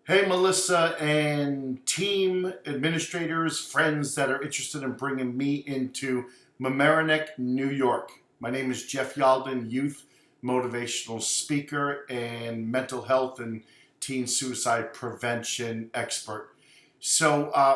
Hey, Melissa and team administrators, friends that are interested in bringing me into Mamaroneck, New York. My name is Jeff Yalden, youth motivational speaker and mental health and teen suicide prevention expert.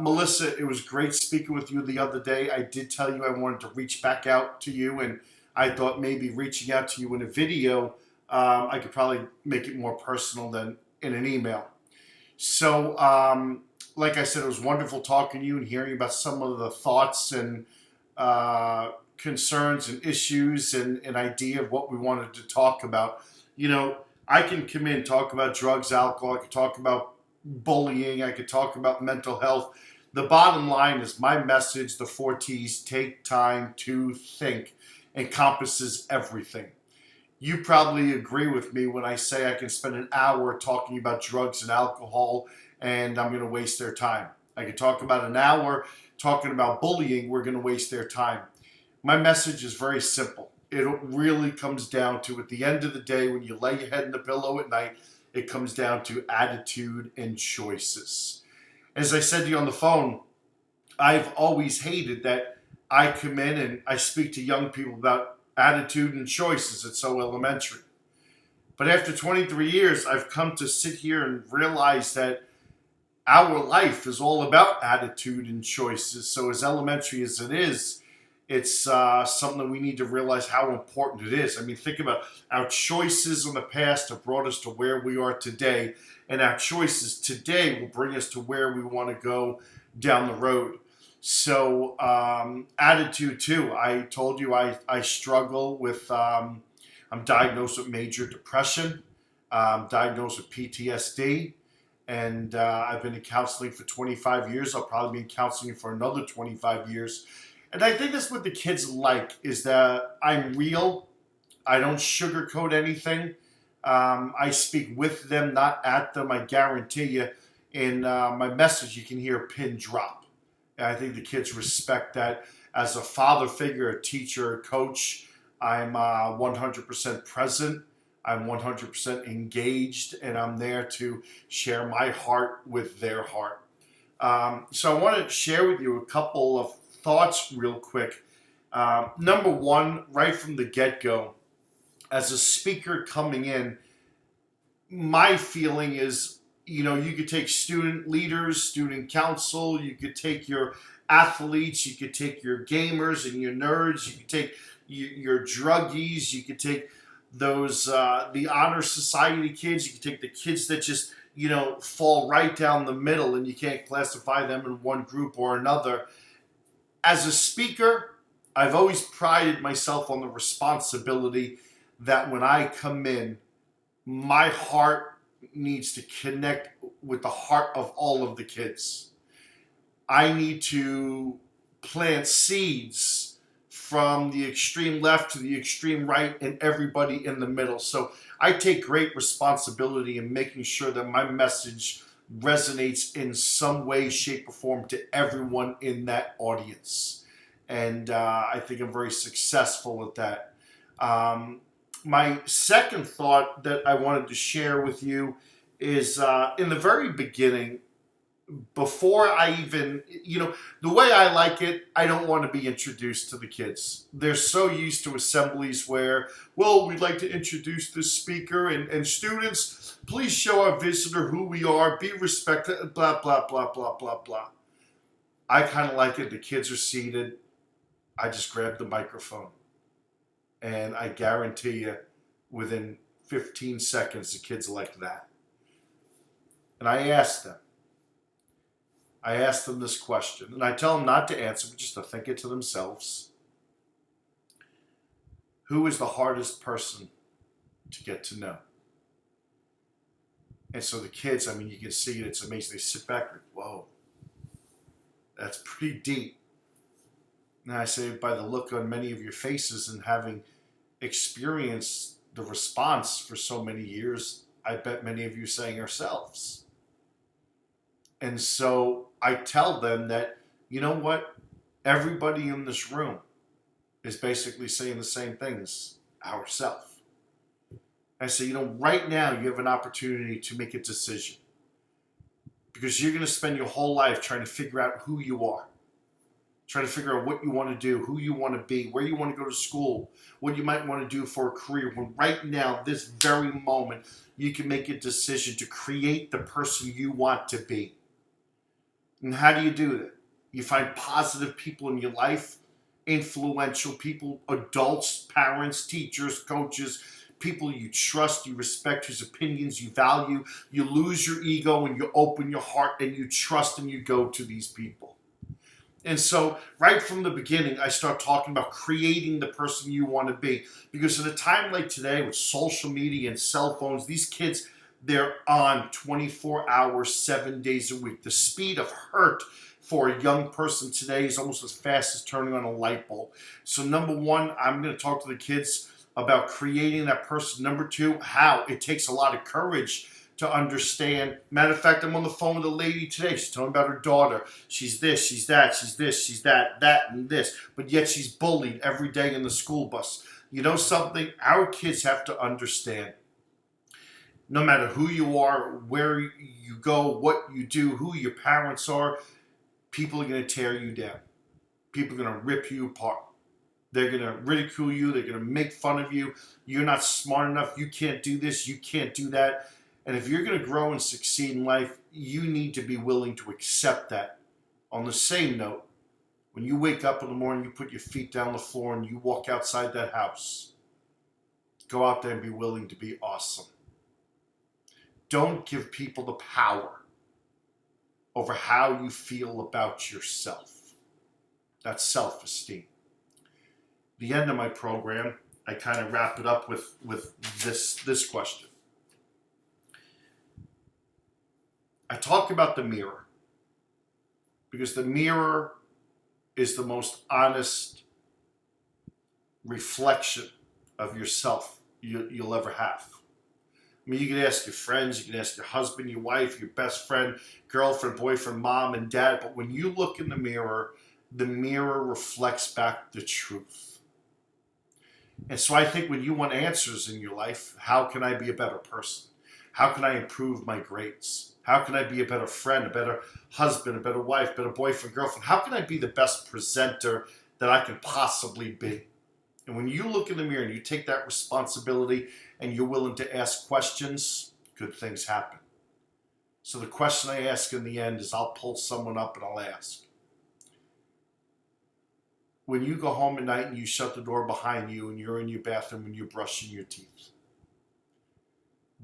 Melissa, it was great speaking with you the other day. I did tell you I wanted to reach back out to you, and I thought maybe reaching out to you in a video, I could probably make it more personal than in an email. Like I said, it was wonderful talking to you and hearing about some of the thoughts and concerns and issues and an idea of what we wanted to talk about. I can come in and talk about drugs, alcohol. I could talk about bullying. I could talk about mental health. The bottom line is my message, the 4T's, take time to think, encompasses everything. You probably agree with me when I say I can spend an hour talking about drugs and alcohol and I'm going to waste their time. I could talk about an hour talking about bullying, we're going to waste their time. My message is very simple. It really comes down to, at the end of the day, when you lay your head in the pillow at night, it comes down to attitude and choices. As I said to you on the phone, I've always hated that I come in and I speak to young people about attitude and choices. It's so elementary. But after 23 years, I've come to sit here and realize that our life is all about attitude and choices. So as elementary as it is, it's something that we need to realize how important it is. I mean, think about our choices in the past have brought us to where we are today, and our choices today will bring us to where we want to go down the road. So attitude too. I told you I struggle with, I'm diagnosed with major depression, diagnosed with PTSD, and I've been in counseling for 25 years. I'll probably be in counseling for another 25 years. And I think that's what the kids like, is that I'm real. I don't sugarcoat anything. I speak with them, not at them. I guarantee you in my message you can hear a pin drop. And I think the kids respect that. As a father figure, a teacher, a coach, I'm 100% present. I'm 100% engaged, and I'm there to share my heart with their heart. So I want to share with you a couple of thoughts real quick. Number one, right from the get-go, as a speaker coming in, my feeling is, you could take student leaders, student council, you could take your athletes, you could take your gamers and your nerds, you could take your druggies, you could take those, the honor society kids, you could take the kids that just, fall right down the middle and you can't classify them in one group or another. As a speaker, I've always prided myself on the responsibility that when I come in, my heart needs to connect with the heart of all of the kids. I need to plant seeds from the extreme left to the extreme right and everybody in the middle. So I take great responsibility in making sure that my message resonates in some way, shape, or form to everyone in that audience. And I think I'm very successful at that. My second thought that I wanted to share with you is in the very beginning, before I even, the way I like it, I don't want to be introduced to the kids. They're so used to assemblies where, well, we'd like to introduce this speaker, and students, please show our visitor who we are, be respected, blah, blah, blah, blah, blah, blah. I kind of like it. The kids are seated. I just grab the microphone. And I guarantee you, within 15 seconds, the kids are like that. And I ask them this question, and I tell them not to answer, but just to think it to themselves. Who is the hardest person to get to know? And so the kids, you can see it, it's amazing. They sit back and, whoa, that's pretty deep. And I say, by the look on many of your faces and having experienced the response for so many years, I bet many of you saying ourselves. And so I tell them that, you know what? Everybody in this room is basically saying the same things, ourselves. I say, right now you have an opportunity to make a decision. because you're going to spend your whole life trying to figure out who you are, trying to figure out what you want to do, who you want to be, where you want to go to school, what you might want to do for a career. When right now, this very moment, you can make a decision to create the person you want to be. And how do you do that? You find positive people in your life, influential people, adults, parents, teachers, coaches, people you trust, you respect, whose opinions you value. You lose your ego and you open your heart and you trust and you go to these people. And so right from the beginning, I start talking about creating the person you want to be. Because at a time like today with social media and cell phones, these kids, they're on 24 hours, 7 days a week. The speed of hurt for a young person today is almost as fast as turning on a light bulb. So number one, I'm going to talk to the kids about creating that person. Number two, how. It takes a lot of courage to understand. Matter of fact, I'm on the phone with a lady today. She's telling about her daughter. She's this, she's that, she's this, she's that, and this. But yet she's bullied every day in the school bus. You know something? Our kids have to understand. No matter who you are, where you go, what you do, who your parents are, people are going to tear you down. People are going to rip you apart. They're going to ridicule you. They're going to make fun of you. You're not smart enough. You can't do this. You can't do that. And if you're going to grow and succeed in life, you need to be willing to accept that. On the same note, when you wake up in the morning, you put your feet down the floor and you walk outside that house, go out there and be willing to be awesome. Don't give people the power over how you feel about yourself. That's self-esteem. The end of my program, I kind of wrap it up with this question. I talk about the mirror because the mirror is the most honest reflection of yourself you'll ever have. I mean, you can ask your friends, you can ask your husband, your wife, your best friend, girlfriend, boyfriend, mom, and dad. But when you look in the mirror reflects back the truth. And so I think when you want answers in your life, how can I be a better person? How can I improve my grades? How can I be a better friend, a better husband, a better wife, better boyfriend, girlfriend? How can I be the best presenter that I can possibly be? And when you look in the mirror and you take that responsibility and you're willing to ask questions, good things happen. So the question I ask in the end is I'll pull someone up and I'll ask. When you go home at night and you shut the door behind you and you're in your bathroom and you're brushing your teeth,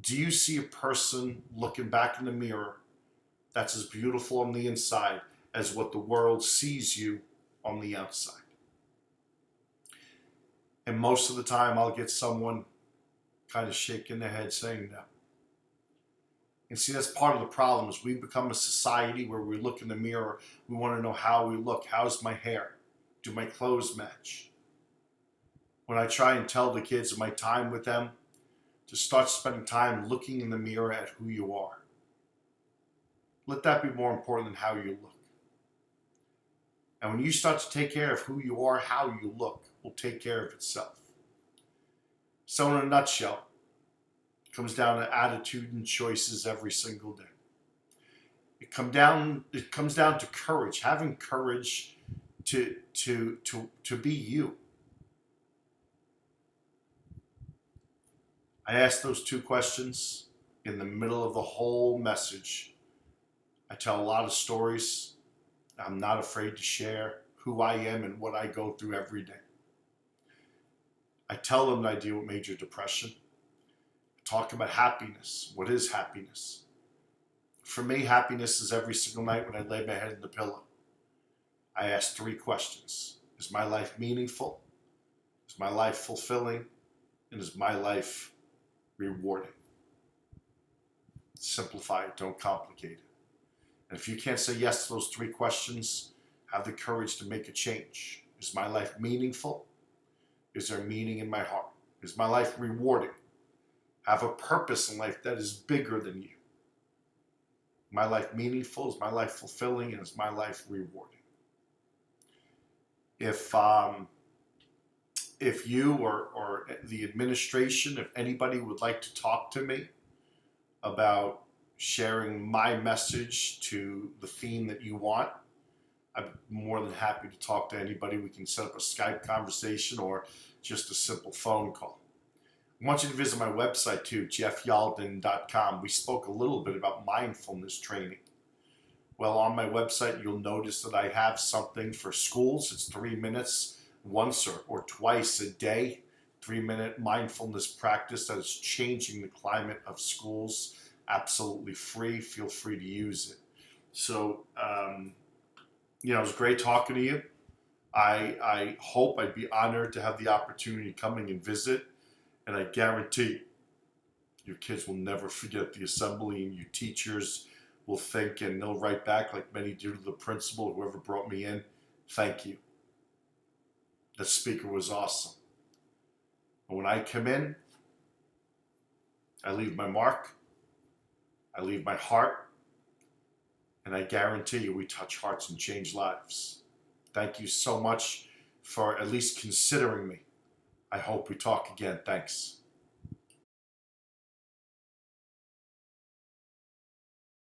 do you see a person looking back in the mirror that's as beautiful on the inside as what the world sees you on the outside? And most of the time I'll get someone kind of shaking their head saying no. And see, that's part of the problem is we become a society where we look in the mirror, we want to know how we look. How's my hair? Do my clothes match? When I try and tell the kids in my time with them to start spending time looking in the mirror at who you are. Let that be more important than how you look. And when you start to take care of who you are, how you look will take care of itself. So in a nutshell, it comes down to attitude and choices every single day. It comes down to courage, having courage to be you. I ask those two questions in the middle of the whole message. I tell a lot of stories. I'm not afraid to share who I am and what I go through every day. I tell them that I deal with major depression. I talk about happiness. What is happiness? For me, happiness is every single night when I lay my head in the pillow. I ask three questions. Is my life meaningful? Is my life fulfilling? And is my life rewarding? Simplify it, don't complicate it. And if you can't say yes to those three questions, have the courage to make a change. Is my life meaningful? Is there meaning in my heart? Is my life rewarding? Have a purpose in life that is bigger than you. My life meaningful? Is my life fulfilling? And is my life rewarding? If you or the administration, if anybody would like to talk to me about sharing my message to the theme that you want. I'm more than happy to talk to anybody. We can set up a Skype conversation or just a simple phone call. I want you to visit my website too, jeffyalden.com. We spoke a little bit about mindfulness training. Well, on my website, you'll notice that I have something for schools. It's 3 minutes once or twice a day, 3-minute mindfulness practice that is changing the climate of schools. Absolutely free. Feel free to use it. So, it was great talking to you. I hope I'd be honored to have the opportunity coming and visit. And I guarantee your kids will never forget the assembly, and your teachers will think, and they'll write back like many do to the principal, whoever brought me in, thank you. The speaker was awesome. And when I come in, I leave my mark, I leave my heart, and I guarantee you we touch hearts and change lives. Thank you so much for at least considering me. I hope we talk again. Thanks.